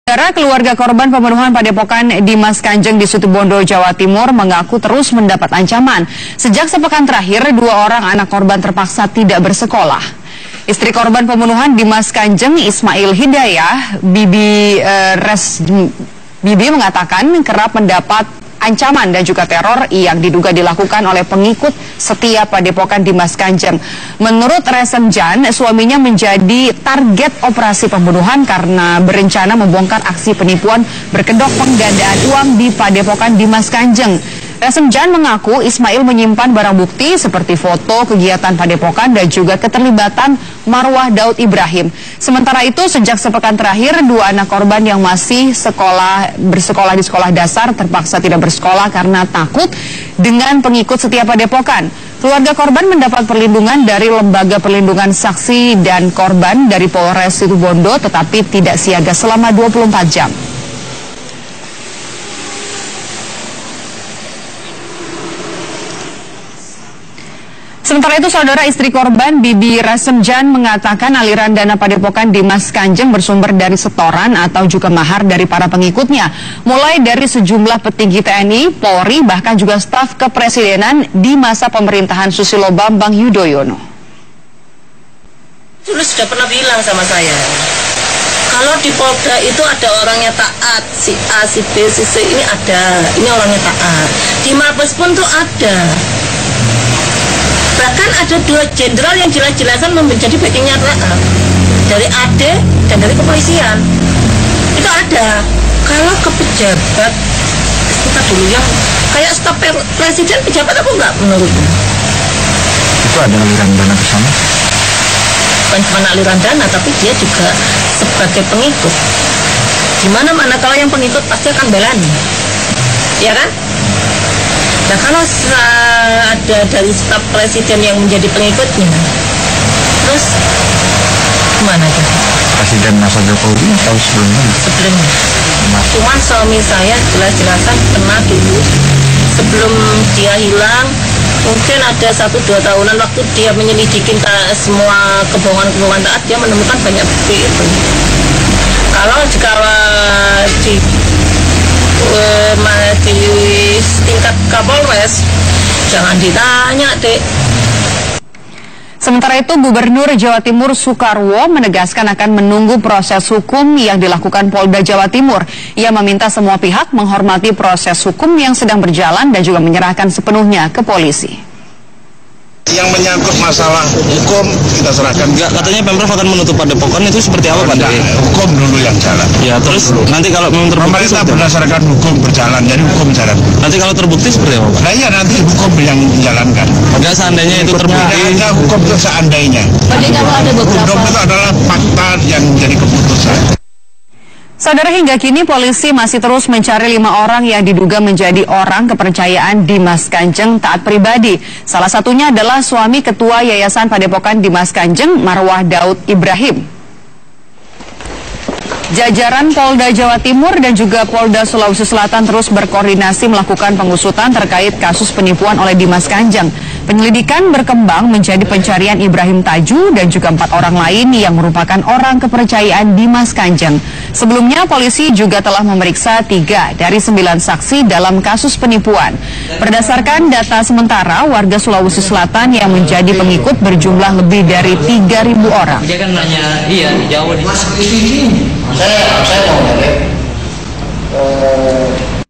Keluarga korban pembunuhan Padepokan Dimas Kanjeng di Situbondo, Jawa Timur mengaku terus mendapat ancaman. Sejak sepekan terakhir, 2 orang anak korban terpaksa tidak bersekolah. Istri korban pembunuhan Dimas Kanjeng, Ismail Hidayah, Bibi mengatakan kerap mendapat ancaman dan juga teror yang diduga dilakukan oleh pengikut setia Padepokan Dimas Kanjeng. Menurut Resemjan, suaminya menjadi target operasi pembunuhan karena berencana membongkar aksi penipuan berkedok penggandaan uang di Padepokan Dimas Kanjeng. Resemjan mengaku Ismail menyimpan barang bukti seperti foto kegiatan Padepokan dan juga keterlibatan Marwah Daud Ibrahim. Sementara itu, sejak sepekan terakhir, 2 anak korban yang masih bersekolah di sekolah dasar terpaksa tidak bersekolah karena takut dengan pengikut setia Padepokan. Keluarga korban mendapat perlindungan dari Lembaga Perlindungan Saksi dan Korban dari Polres Situbondo, tetapi tidak siaga selama 24 jam. Sementara itu, saudara istri korban, Bibi Resemjan, mengatakan aliran dana Padepokan Dimas Kanjeng bersumber dari setoran atau juga mahar dari para pengikutnya, mulai dari sejumlah petinggi TNI, Polri, bahkan juga staf kepresidenan di masa pemerintahan Susilo Bambang Yudhoyono. Dulu sudah pernah bilang sama saya, kalau di Polda itu ada orangnya taat, si A, si B, si C, ini ada, ini orangnya taat. Di Mabes pun tuh ada. Bahkan ada 2 jenderal yang jelas-jelasan menjadi backingnya taat, dari AD dan dari kepolisian. Itu ada. Kalau ke pejabat, kita dulu yang kayak staf presiden, pejabat apa enggak menurutmu? Itu ada aliran dana ke sana? Bukan cuma aliran dana, tapi dia juga sebagai pengikut. Dimana kalau yang pengikut pasti akan belani, ya kan? Nah, kalau ada dari staf presiden yang menjadi pengikutnya, terus gimana tuh? Presiden masa Jokowi atau sebelumnya? Sebelumnya. Cuma suami saya jelas-jelasan pernah dulu, sebelum dia hilang, mungkin ada 1-2 tahunan waktu dia menyelidikin semua kebohongan-kebohongan taat, dia menemukan banyak bukti itu. Kalau di tingkat Kapolres, jangan ditanya, Dek. Sementara itu, Gubernur Jawa Timur Soekarwo menegaskan akan menunggu proses hukum yang dilakukan Polda Jawa Timur. Ia meminta semua pihak menghormati proses hukum yang sedang berjalan dan juga menyerahkan sepenuhnya ke polisi. Yang menyangkut masalah hukum kita serahkan. Enggak, katanya Pemprov akan menutup Padepokan, itu seperti apa, Pak? Hukum dulu yang jalan. Ya, terus nanti kalau memang terbukti pemerintah berdasarkan hukum berjalan, jadi hukum jalan. Nanti kalau terbukti seperti apa, Pak? Nah iya, nanti hukum yang menjalankan. Enggak, seandainya itu terbukti. Hanya hukum itu seandainya. Hukum itu adalah fakta yang menjadi keputusan. Saudara, hingga kini polisi masih terus mencari 5 orang yang diduga menjadi orang kepercayaan Dimas Kanjeng taat pribadi. Salah satunya adalah suami Ketua Yayasan Padepokan Dimas Kanjeng, Marwah Daud Ibrahim. Jajaran Polda Jawa Timur dan juga Polda Sulawesi Selatan terus berkoordinasi melakukan pengusutan terkait kasus penipuan oleh Dimas Kanjeng. Penyelidikan berkembang menjadi pencarian Ibrahim Taju dan juga 4 orang lain yang merupakan orang kepercayaan Dimas Kanjeng. Sebelumnya, polisi juga telah memeriksa 3 dari 9 saksi dalam kasus penipuan. Berdasarkan data sementara, warga Sulawesi Selatan yang menjadi pengikut berjumlah lebih dari 3.000 orang. Dia kan nanya, iya, jauh di Saya mau